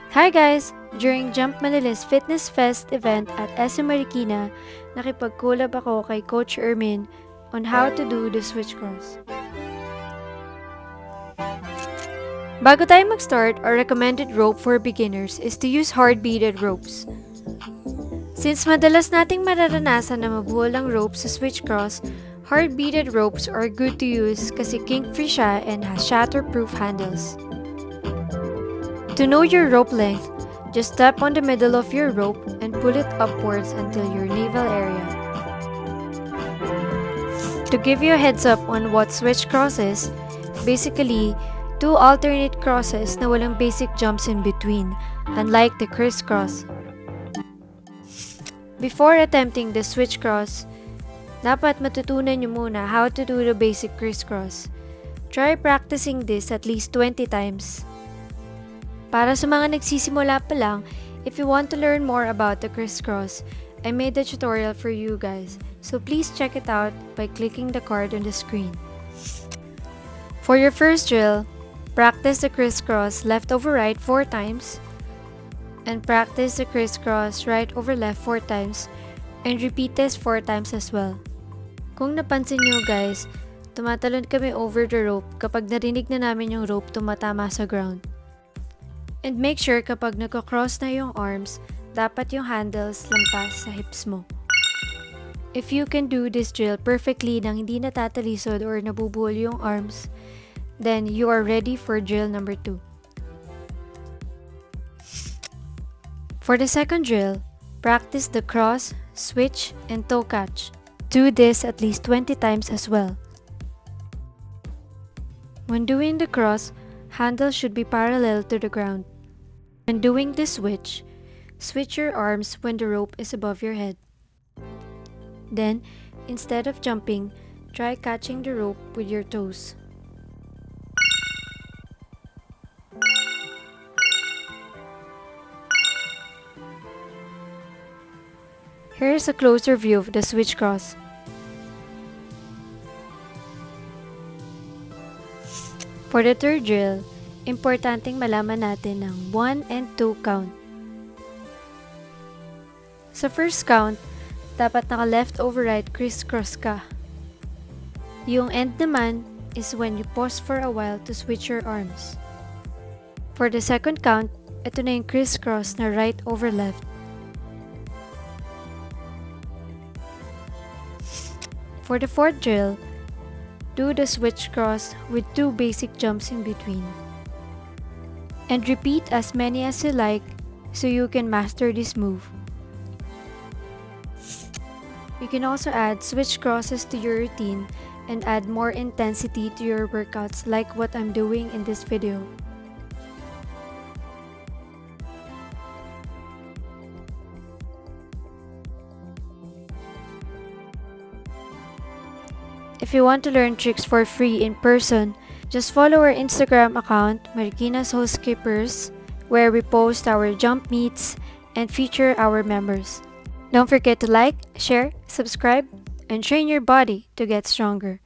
Hi guys! During Jump Manila's Fitness Fest event at SM Marikina, nakipag-collab ako kay Coach Ermin on how to do the switch cross. Bago tayo mag-start, our recommended rope for beginners is to use hard beaded ropes. Since madalas nating mararanasan na mabuhol ang rope sa switch cross, hard beaded ropes are good to use kasi kink-free siya and has shatter-proof handles. To know your rope length, just step on the middle of your rope and pull it upwards until your navel area. To give you a heads up on what switch cross is, basically, two alternate crosses na walang basic jumps in between, unlike the crisscross. Before attempting the switch cross, dapat matutunan nyo muna how to do the basic crisscross. Try practicing this at least 20 times. Para sa mga nagsisimula pa lang, if you want to learn more about the crisscross, I made a tutorial for you guys, so please check it out by clicking the card on the screen. For your first drill, practice the crisscross left over right 4 times, and practice the crisscross right over left 4 times, and repeat this 4 times as well. Kung napansin nyo guys, tumatalon kami over the rope kapag narinig na namin yung rope tumatama sa ground. And make sure kapag nagka-cross na yung arms, dapat yung handles lampas sa hips mo. If you can do this drill perfectly nang hindi natatalisod or nabubuhol yung arms, then you are ready for drill number 2. For the second drill, practice the cross, switch, and toe catch. Do this at least 20 times as well. When doing the cross, handles should be parallel to the ground. When doing the switch, switch your arms when the rope is above your head. Then, instead of jumping, try catching the rope with your toes. Here is a closer view of the switch cross. For the third drill, importanteng malaman natin ng 1 and 2 count. Sa first count, dapat naka left over right crisscross ka. Yung end naman is when you pause for a while to switch your arms. For the second count, ito na yung crisscross na right over left. For the fourth drill, do the switch cross with 2 basic jumps in between. And repeat as many as you like so you can master this move. You can also add switch crosses to your routine and add more intensity to your workouts like what I'm doing in this video. If you want to learn tricks for free in person, just follow our Instagram account, Marikina's Housekeepers, where we post our jump meets and feature our members. Don't forget to like, share, subscribe, and train your body to get stronger.